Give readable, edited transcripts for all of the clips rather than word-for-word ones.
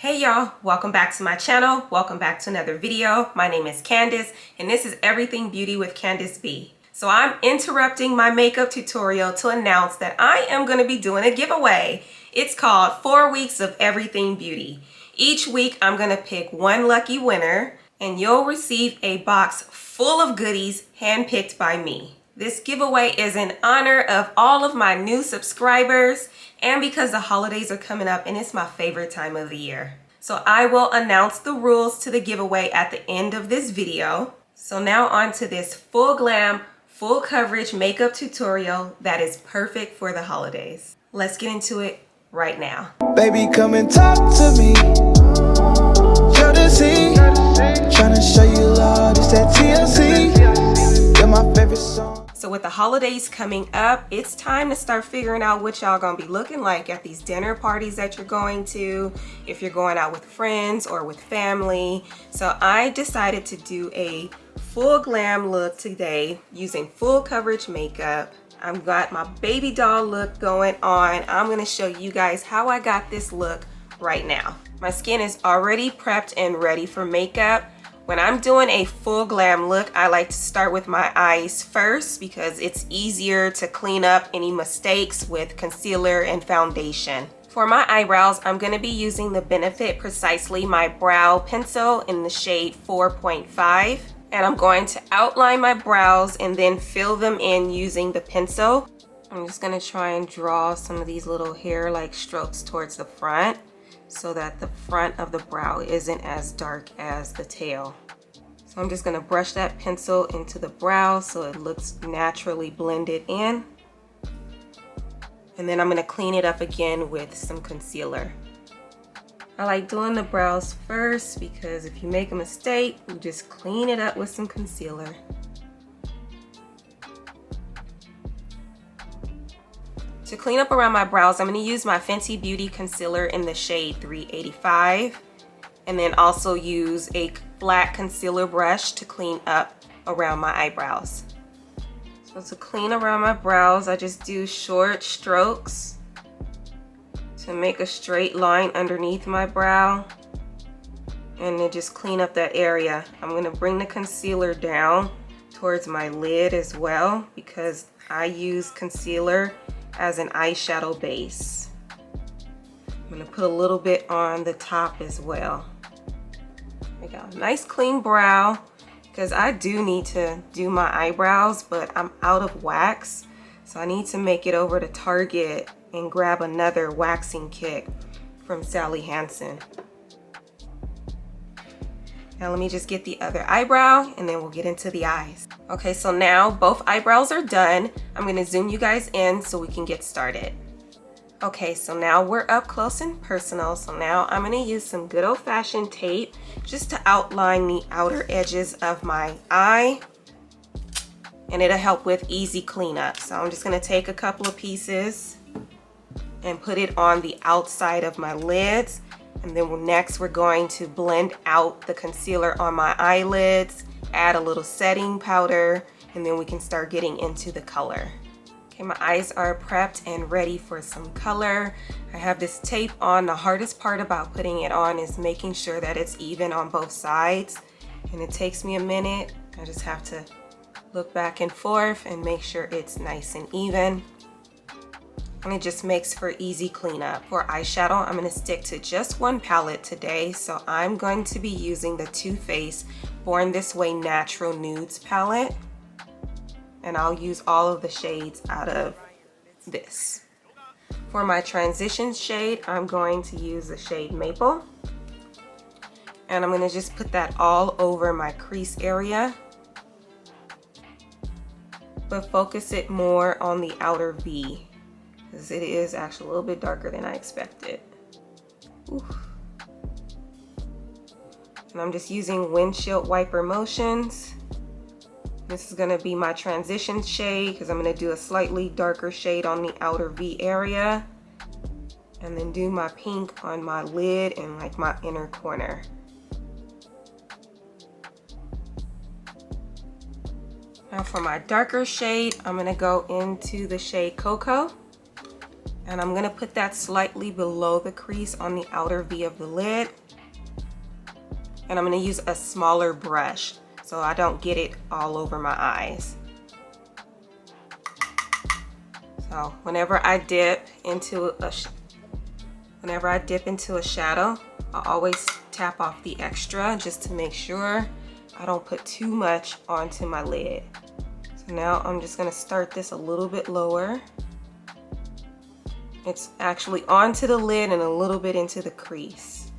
Hey y'all, welcome back to my channel. Welcome back to another video. My name is Candice and this is Everything Beauty with Candice B. So I'm interrupting my makeup tutorial to announce that I am going to be doing a giveaway. It's called 4 Weeks of Everything Beauty. Each week I'm going to pick one lucky winner and you'll receive a box full of goodies handpicked by me. This giveaway is in honor of all of my new subscribers and because the holidays are coming up and it's my favorite time of the year. So I will announce the rules to the giveaway at the end of this video. So now on to this full glam, full coverage makeup tutorial that is perfect for the holidays. Let's get into it right now. Baby, come and talk to me. Trying to show you love, it's that TLC. You're my favorite song. So with the holidays coming up, it's time to start figuring out what y'all gonna be looking like at these dinner parties that you're going to, if you're going out with friends or with family. So I decided to do a full glam look today using full coverage makeup. I've got my baby doll look going on. I'm gonna show you guys how I got this look right now. My skin is already prepped and ready for makeup. When I'm doing a full glam look, I like to start with my eyes first because it's easier to clean up any mistakes with concealer and foundation. For my eyebrows, I'm going to be using the Benefit Precisely My Brow Pencil in the shade 4.5. And I'm going to outline my brows and then fill them in using the pencil. I'm just going to try and draw some of these little hair-like strokes towards the front, so that the front of the brow isn't as dark as the tail. So I'm just going to brush that pencil into the brow so it looks naturally blended in. And then I'm going to clean it up again with some concealer. I like doing the brows first because if you make a mistake, you just clean it up with some concealer. To clean up around my brows, I'm going to use my Fenty Beauty concealer in the shade 385 and then also use a flat concealer brush to clean up around my eyebrows. So to clean around my brows, I just do short strokes to make a straight line underneath my brow and then just clean up that area. I'm going to bring the concealer down towards my lid as well because I use concealer as an eyeshadow base. I'm going to put a little bit on the top as well. There we go. Nice clean brow because I do need to do my eyebrows, but I'm out of wax. So I need to make it over to Target and grab another waxing kit from Sally Hansen. Now let me just get the other eyebrow and then we'll get into the eyes. Okay, so now both eyebrows are done. I'm going to zoom you guys in so we can get started. Okay, so now we're up close and personal. So now I'm going to use some good old-fashioned tape just to outline the outer edges of my eye. And it'll help with easy cleanup. So I'm just going to take a couple of pieces and put it on the outside of my lids. And then next we're going to blend out the concealer on my eyelids, add a little setting powder, and then we can start getting into the color. Okay, my eyes are prepped and ready for some color. I have this tape on. The hardest part about putting it on is making sure that it's even on both sides. And it takes me a minute. I just have to look back and forth and make sure it's nice and even. And it just makes for easy cleanup. For eyeshadow, I'm going to stick to just one palette today. So I'm going to be using the Too Faced Born This Way Natural Nudes palette. And I'll use all of the shades out of this. For my transition shade, I'm going to use the shade Maple. And I'm going to just put that all over my crease area. But focus it more on the outer V, because it is actually a little bit darker than I expected. Oof. And I'm just using windshield wiper motions. This is going to be my transition shade because I'm going to do a slightly darker shade on the outer V area. And then do my pink on my lid and like my inner corner. Now for my darker shade, I'm going to go into the shade Coco. And I'm gonna put that slightly below the crease on the outer V of the lid. And I'm gonna use a smaller brush so I don't get it all over my eyes. So whenever I dip into a shadow, I always tap off the extra just to make sure I don't put too much onto my lid. So now I'm just gonna start this a little bit lower. It's actually onto the lid and a little bit into the crease.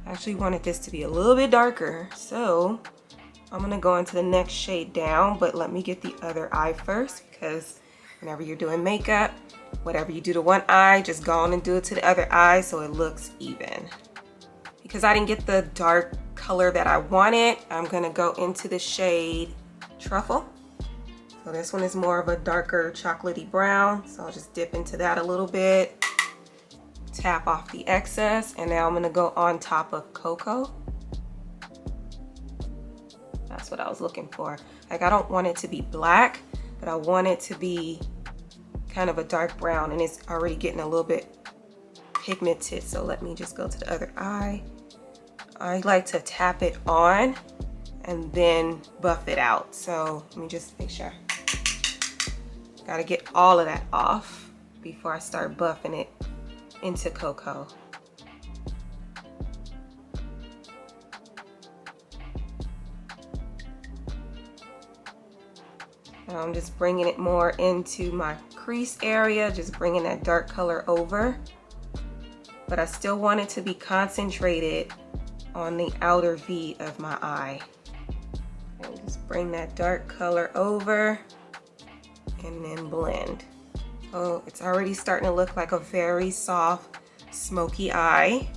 I actually wanted this to be a little bit darker, so I'm gonna go into the next shade down, but let me get the other eye first, because whenever you're doing makeup, whatever you do to one eye, just go on and do it to the other eye so it looks even. Because I didn't get the dark color that I wanted, I'm gonna go into the shade Truffle. So this one is more of a darker chocolatey brown, so I'll just dip into that a little bit, tap off the excess, and now I'm gonna go on top of Coco. That's what I was looking for. Like, I don't want it to be black, but I want it to be kind of a dark brown, and it's already getting a little bit pigmented. So let me just go to the other eye. I like to tap it on and then buff it out. So let me just make sure. Gotta get all of that off before I start buffing it into Coco. Now I'm just bringing it more into my crease area, just bringing that dark color over. But I still want it to be concentrated on the outer V of my eye. And just bring that dark color over and then blend. So it's already starting to look like a very soft, smoky eye.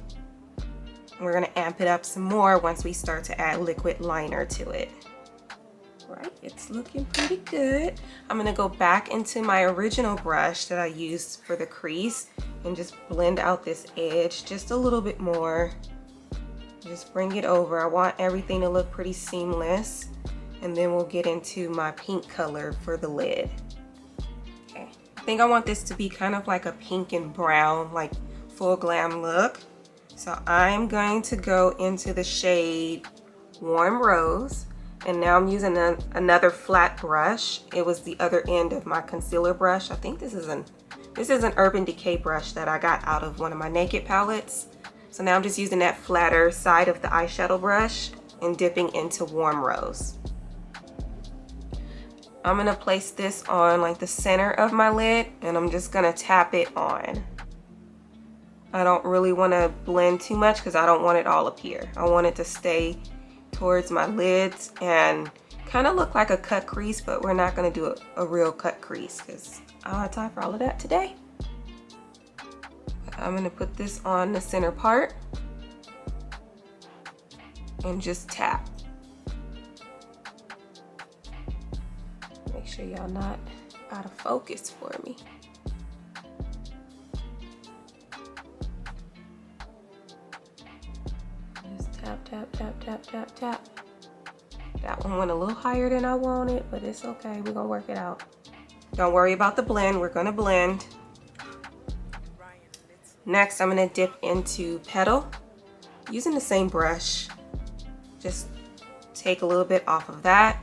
We're gonna amp it up some more once we start to add liquid liner to it. Right, it's looking pretty good. I'm gonna go back into my original brush that I used for the crease and just blend out this edge just a little bit more. Just bring it over. I want everything to look pretty seamless. And then we'll get into my pink color for the lid. Okay, I think I want this to be kind of like a pink and brown, like full glam look. So I'm going to go into the shade Warm Rose. And now I'm using another flat brush. It was the other end of my concealer brush. I think this is an Urban Decay brush that I got out of one of my Naked palettes. So now I'm just using that flatter side of the eyeshadow brush and dipping into Warm Rose. I'm gonna place this on like the center of my lid, and I'm just gonna tap it on. I don't really wanna blend too much because I don't want it all up here. I want it to stay towards my lids and kind of look like a cut crease, but we're not going to do a real cut crease because I don't have time for all of that today. I'm going to put this on the center part and just tap. Make sure y'all not out of focus for me. Tap, tap, tap, tap, tap, tap. That one went a little higher than I wanted, but it's okay. We're gonna work it out. Don't worry about the blend. We're gonna blend. Next, I'm gonna dip into Petal. Using the same brush. Just take a little bit off of that.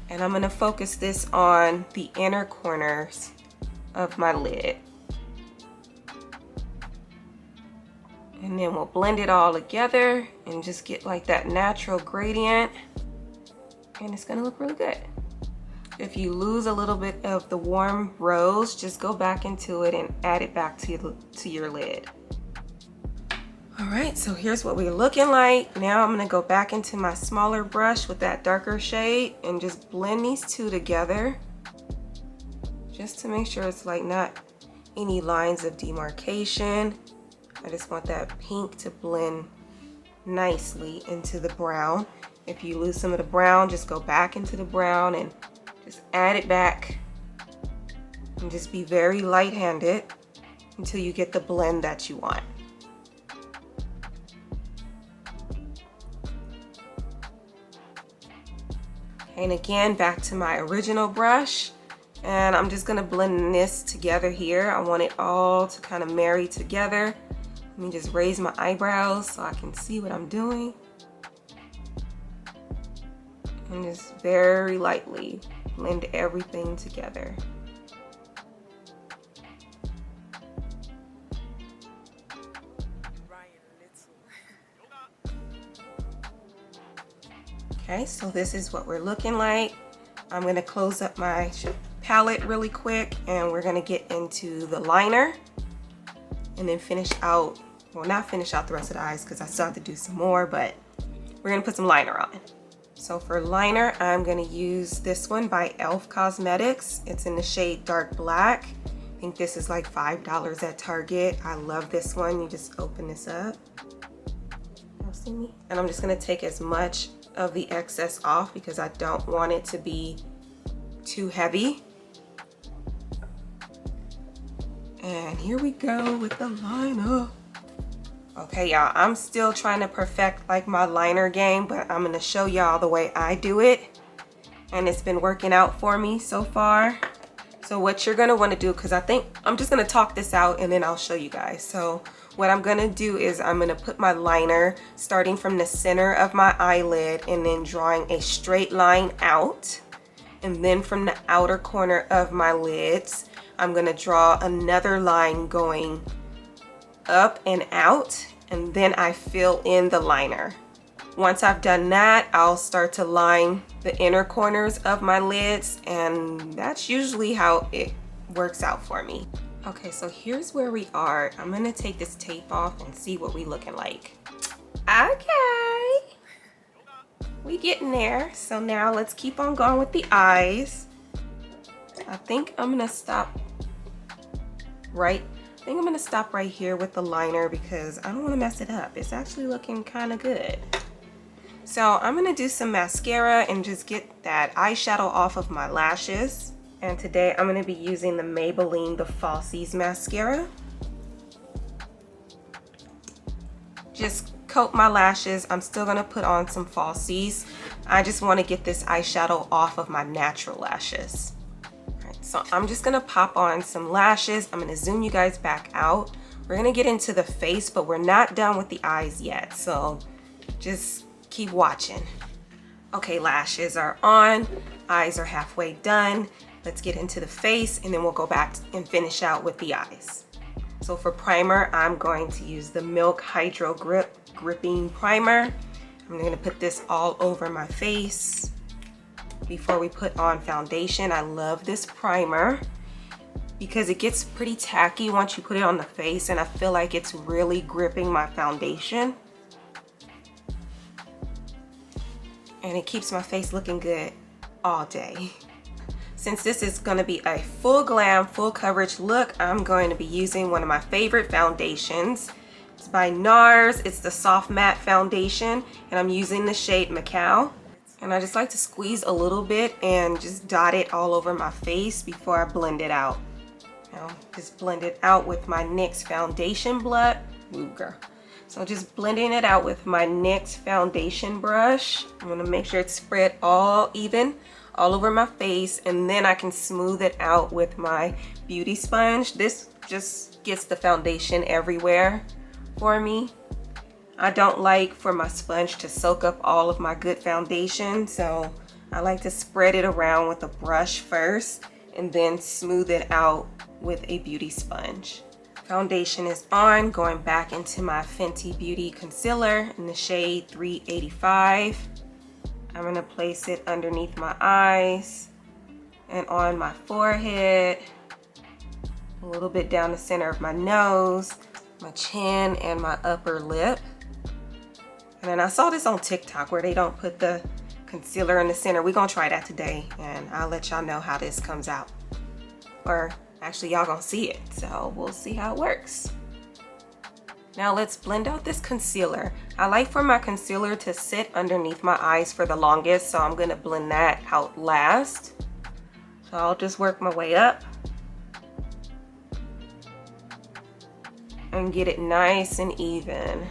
And I'm gonna focus this on the inner corners of my lid. And then we'll blend it all together and just get like that natural gradient. And it's gonna look really good. If you lose a little bit of the Warm Rose, just go back into it and add it back to your lid. All right, so here's what we're looking like. Now I'm gonna go back into my smaller brush with that darker shade and just blend these two together. Just to make sure it's like not any lines of demarcation. I just want that pink to blend nicely into the brown. If you lose some of the brown, just go back into the brown and just add it back. And just be very light-handed until you get the blend that you want. And again, back to my original brush. And I'm just gonna blend this together here. I want it all to kind of marry together. Let me just raise my eyebrows so I can see what I'm doing. And just very lightly blend everything together. Okay, so this is what we're looking like. I'm gonna close up my palette really quick and we're gonna get into the liner and then finish out, well, not finish out the rest of the eyes because I still have to do some more, but we're gonna put some liner on. So for liner, I'm gonna use this one by e.l.f. Cosmetics. It's in the shade Dark Black. I think this is like $5 at Target. I love this one. You just open this up. Y'all see me? And I'm just gonna take as much of the excess off because I don't want it to be too heavy. And here we go with the liner. Okay, y'all, I'm still trying to perfect like my liner game, but I'm gonna show y'all the way I do it. And it's been working out for me so far. So what you're gonna wanna do, because I think I'm just gonna talk this out and then I'll show you guys. So what I'm gonna do is I'm gonna put my liner starting from the center of my eyelid and then drawing a straight line out. And then from the outer corner of my lids, I'm gonna draw another line going up and out, and then I fill in the liner. Once I've done that, I'll start to line the inner corners of my lids, and that's usually how it works out for me. Okay, so here's where we are. I'm gonna take this tape off and see what we looking like. Okay, we getting there. So now let's keep on going with the eyes. I think I'm gonna stop right here with the liner because I don't want to mess it up. It's actually looking kind of good. So I'm gonna do some mascara and just get that eyeshadow off of my lashes. And today I'm gonna be using the Maybelline The Falsies mascara. Just coat my lashes. I'm still gonna put on some falsies. I just want to get this eyeshadow off of my natural lashes. So I'm just gonna pop on some lashes. I'm gonna zoom you guys back out. We're gonna get into the face, but we're not done with the eyes yet. So just keep watching. Okay, lashes are on, eyes are halfway done. Let's get into the face and then we'll go back and finish out with the eyes. So for primer, I'm going to use the Milk Hydro Gripping Primer. I'm gonna put this all over my face. Before we put on foundation, I love this primer because it gets pretty tacky once you put it on the face, and I feel like it's really gripping my foundation. And it keeps my face looking good all day. Since this is going to be a full glam, full coverage look, I'm going to be using one of my favorite foundations. It's by NARS. It's the Soft Matte Foundation, and I'm using the shade Macao. And I just like to squeeze a little bit and just dot it all over my face before I blend it out. Now, just blend it out with my NYX foundation blush. Ooh, girl. So just blending it out with my NYX foundation brush. I'm gonna make sure it's spread all even, all over my face, and then I can smooth it out with my beauty sponge. This just gets the foundation everywhere for me. I don't like for my sponge to soak up all of my good foundation, so I like to spread it around with a brush first and then smooth it out with a beauty sponge. Foundation is on, going back into my Fenty Beauty Concealer in the shade 385. I'm gonna place it underneath my eyes and on my forehead, a little bit down the center of my nose, my chin, and my upper lip. And then I saw this on TikTok where they don't put the concealer in the center. We're gonna try that today and I'll let y'all know how this comes out. Or actually y'all gonna see it, so we'll see how it works. Now let's blend out this concealer. I like for my concealer to sit underneath my eyes for the longest, so I'm gonna blend that out last. So I'll just work my way up and get it nice and even.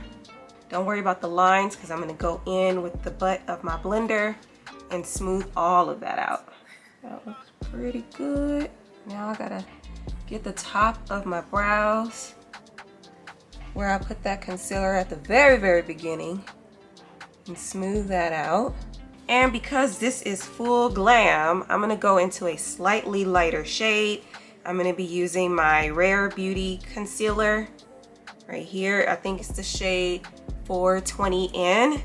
Don't worry about the lines because I'm gonna go in with the butt of my blender and smooth all of that out. That looks pretty good. Now I gotta get the top of my brows where I put that concealer at the very beginning and smooth that out. And because this is full glam, I'm gonna go into a slightly lighter shade. I'm gonna be using my Rare Beauty concealer right here. I think it's the shade 420N.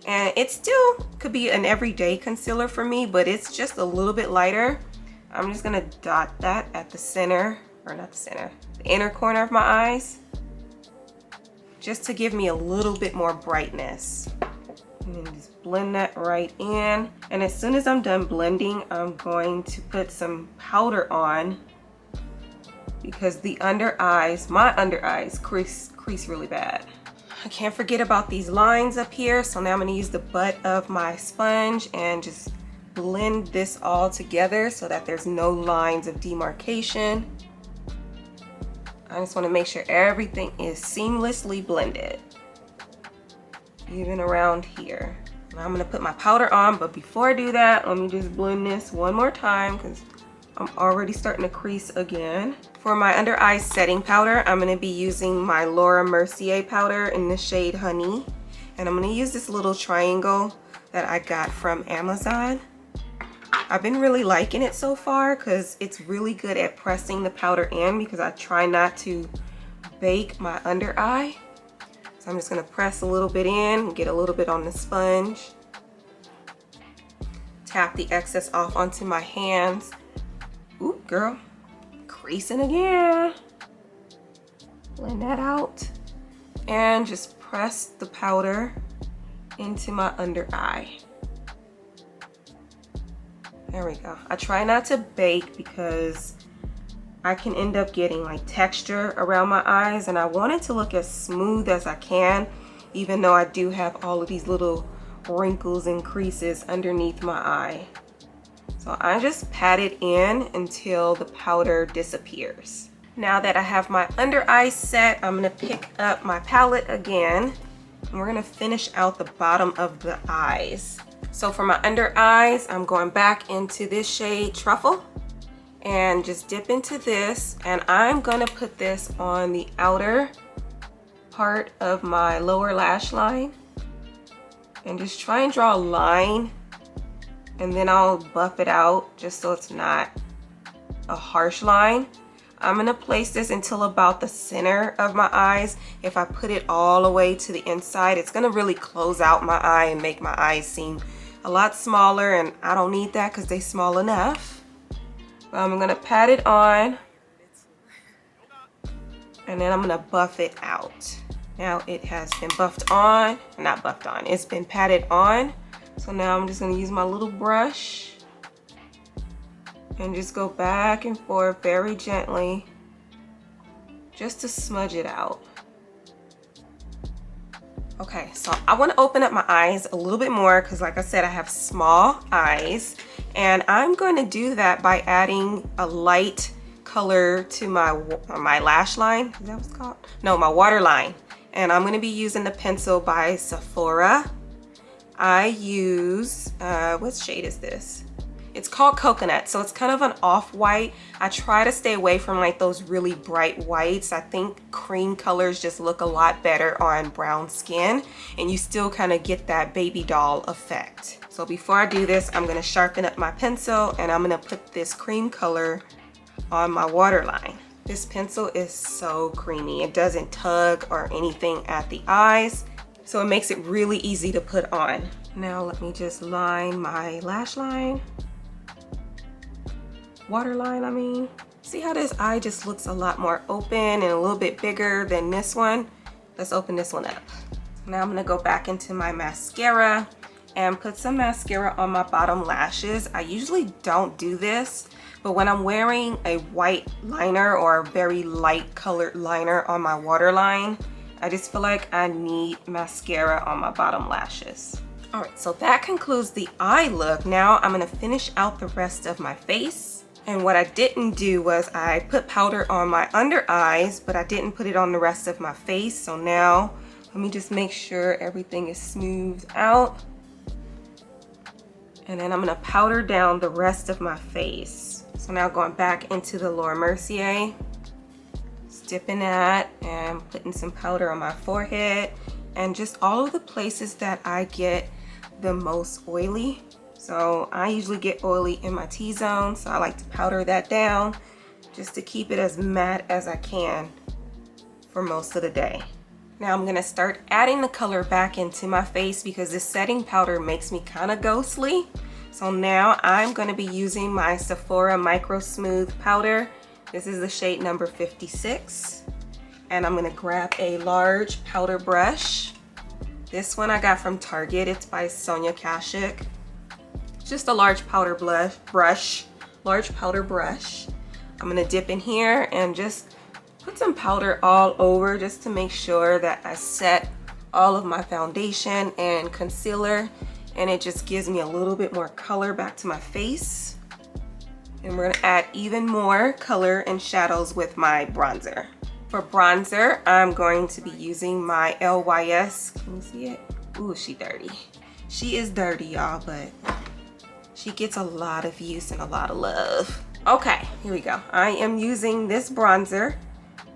And it still could be an everyday concealer for me, but it's just a little bit lighter. I'm just gonna dot that at the center, or not the center, the inner corner of my eyes, just to give me a little bit more brightness. And then just blend that right in. And as soon as I'm done blending, I'm going to put some powder on because the under eyes, my under eyes crease really bad. I can't forget about these lines up here, so now I'm going to use the butt of my sponge and just blend this all together so that there's no lines of demarcation. I just want to make sure everything is seamlessly blended, even around here. Now I'm going to put my powder on, but before I do that, let me just blend this one more time because I'm already starting to crease again. For my under eye setting powder, I'm going to be using my Laura Mercier powder in the shade Honey. And I'm going to use this little triangle that I got from Amazon. I've been really liking it so far because it's really good at pressing the powder in because I try not to bake my under eye. So I'm just going to press a little bit in, get a little bit on the sponge. Tap the excess off onto my hands. Ooh, girl. Creasing again. Blend that out and just press the powder into my under eye. There we go. I try not to bake because I can end up getting like texture around my eyes, and I want it to look as smooth as I can, even though I do have all of these little wrinkles and creases underneath my eye. So I just pat it in until the powder disappears. Now that I have my under eye set, I'm gonna pick up my palette again, and we're gonna finish out the bottom of the eyes. So for my under eyes, I'm going back into this shade Truffle and just dip into this, and I'm gonna put this on the outer part of my lower lash line and just try and draw a line, and then I'll buff it out just so it's not a harsh line. I'm gonna place this until about the center of my eyes. If I put it all the way to the inside, it's gonna really close out my eye and make my eyes seem a lot smaller, and I don't need that because they're small enough. But I'm gonna pat it on, and then I'm gonna buff it out. Now it has been buffed on, not buffed on, it's been patted on. So now I'm just gonna use my little brush and just go back and forth very gently just to smudge it out. Okay, so I want to open up my eyes a little bit more because like I said, I have small eyes, and I'm going to do that by adding a light color to my lash line. Is that what it's called? No, my waterline. And I'm going to be using the pencil by Sephora. I use, what shade is this? It's called Coconut, so it's kind of an off-white. I try to stay away from like those really bright whites. I think cream colors just look a lot better on brown skin, and you still kind of get that baby doll effect. So before I do this, I'm gonna sharpen up my pencil, and I'm gonna put this cream color on my waterline. This pencil is so creamy. It doesn't tug or anything at the eyes, so it makes it really easy to put on. Now let me just line my lash line. Waterline, I mean. See how this eye just looks a lot more open and a little bit bigger than this one? Let's open this one up. Now I'm gonna go back into my mascara and put some mascara on my bottom lashes. I usually don't do this, but when I'm wearing a white liner or a very light colored liner on my waterline, I just feel like I need mascara on my bottom lashes. All right, so that concludes the eye look. Now I'm gonna finish out the rest of my face. And what I didn't do was I put powder on my under eyes, but I didn't put it on the rest of my face. So now let me just make sure everything is smoothed out. And then I'm gonna powder down the rest of my face. So now going back into the Laura Mercier, dipping that and putting some powder on my forehead and just all of the places that I get the most oily. So I usually get oily in my T-zone, so I like to powder that down just to keep it as matte as I can for most of the day. Now I'm gonna start adding the color back into my face because this setting powder makes me kind of ghostly. So now I'm gonna be using my Sephora Micro Smooth Powder. This is the shade number 56. And I'm gonna grab a large powder brush. This one I got from Target, it's by Sonia Kashuk. Just a large powder large powder brush. I'm gonna dip in here and just put some powder all over just to make sure that I set all of my foundation and concealer, and it just gives me a little bit more color back to my face. And we're gonna add even more color and shadows with my bronzer. For bronzer, I'm going to be using my LYS. Can you see it? Ooh, she dirty. She is dirty, y'all, but she gets a lot of use and a lot of love. Okay, here we go. I am using this bronzer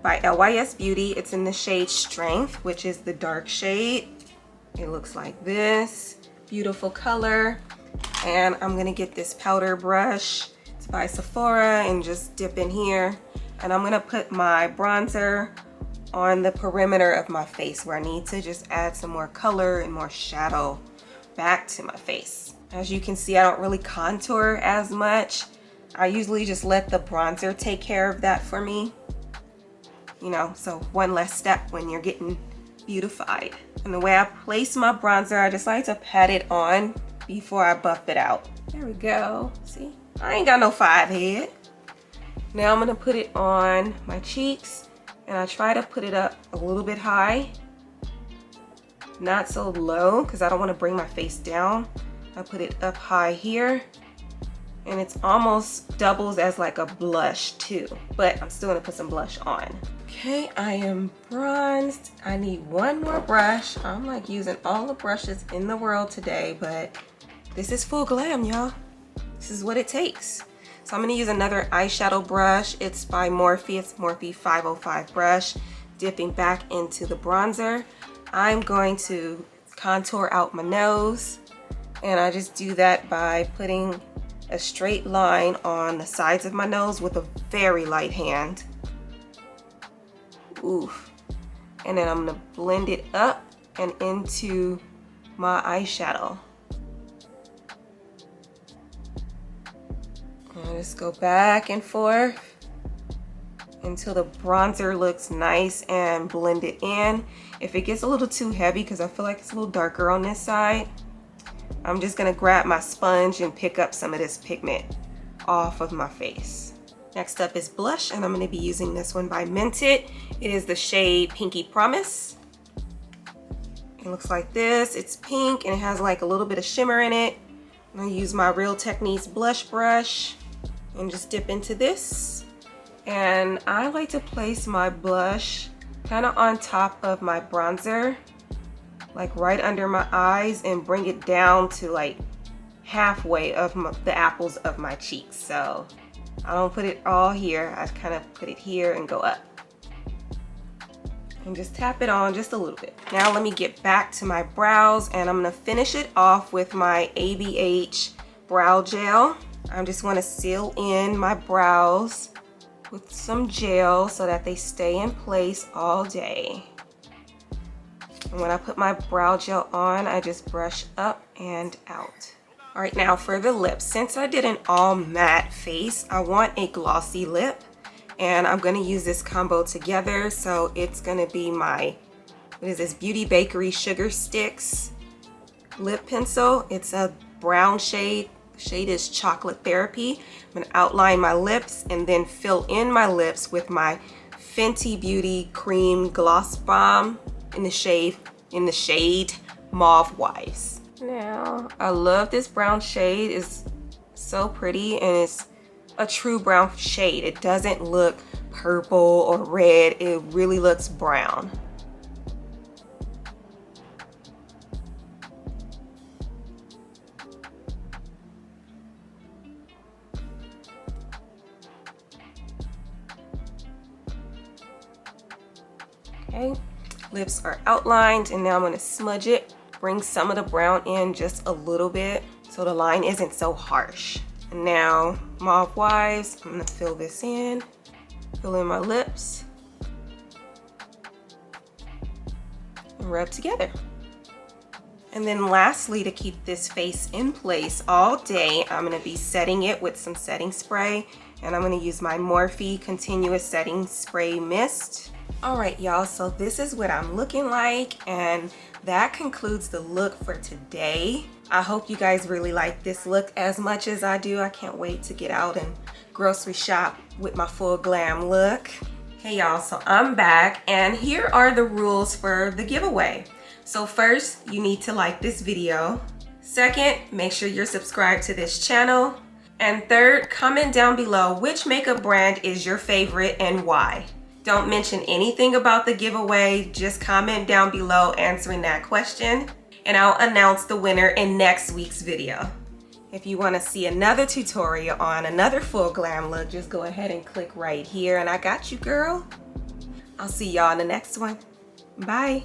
by LYS Beauty. It's in the shade Strength, which is the dark shade. It looks like this. Beautiful color. And I'm gonna get this powder brush. It's by Sephora, and just dip in here. And I'm gonna put my bronzer on the perimeter of my face where I need to just add some more color and more shadow back to my face. As you can see, I don't really contour as much. I usually just let the bronzer take care of that for me. You know, so one less step when you're getting beautified. And the way I place my bronzer, I just like to pat it on before I buff it out. There we go. See, I ain't got no 5 head. Now I'm gonna put it on my cheeks, and I try to put it up a little bit high, not so low, because I don't want to bring my face down. I put it up high here, and it's almost doubles as like a blush too, but I'm still gonna put some blush on. Okay, I am bronzed. I need one more brush. I'm like using all the brushes in the world today, but this is full glam, y'all. This is what it takes. So I'm gonna use another eyeshadow brush. It's by Morphe. It's Morphe 505 brush. Dipping back into the bronzer. I'm going to contour out my nose, and I just do that by putting a straight line on the sides of my nose with a very light hand. Oof. And then I'm gonna blend it up and into my eyeshadow. And just go back and forth until the bronzer looks nice and blend it in. If it gets a little too heavy, because I feel like it's a little darker on this side, I'm just gonna grab my sponge and pick up some of this pigment off of my face. Next up is blush, and I'm gonna be using this one by Mented. It is the shade Pinky Promise. It looks like this. It's pink and it has like a little bit of shimmer in it. I'm gonna use my Real Techniques blush brush and just dip into this. And I like to place my blush kind of on top of my bronzer, like right under my eyes, and bring it down to like halfway of the apples of my cheeks. So I don't put it all here. I kind of put it here and go up. And just tap it on just a little bit. Now let me get back to my brows, and I'm gonna finish it off with my ABH brow gel. I just wanna seal in my brows with some gel so that they stay in place all day. And when I put my brow gel on, I just brush up and out. All right, now for the lips, since I did an all matte face, I want a glossy lip, and I'm gonna use this combo together. So it's gonna be my, what is this, Beauty Bakerie Sugar Sticks lip pencil. It's a brown shade. The shade is Chocolate Therapy. I'm gonna outline my lips and then fill in my lips with my Fenty Beauty Cream Gloss Bomb in the shade Mauve Wives. Now, I love this brown shade. It's so pretty, and it's a true brown shade. It doesn't look purple or red. It really looks brown. Okay, lips are outlined, and now I'm gonna smudge it. Bring some of the brown in just a little bit so the line isn't so harsh. And now, mauve-wise, I'm gonna fill this in, fill in my lips, and rub together. And then lastly, to keep this face in place all day, I'm gonna be setting it with some setting spray, and I'm gonna use my Morphe Continuous Setting Spray Mist. All right, y'all, so this is what I'm looking like, and that concludes the look for today. I hope you guys really like this look as much as I do. I can't wait to get out and grocery shop with my full glam look. Hey y'all, so I'm back, and here are the rules for the giveaway. So first, you need to like this video. Second, make sure you're subscribed to this channel. And third, comment down below which makeup brand is your favorite and why. Don't mention anything about the giveaway, just comment down below answering that question, and I'll announce the winner in next week's video. If you want to see another tutorial on another full glam look, just go ahead and click right here, and I got you, girl. I'll see y'all in the next one. Bye.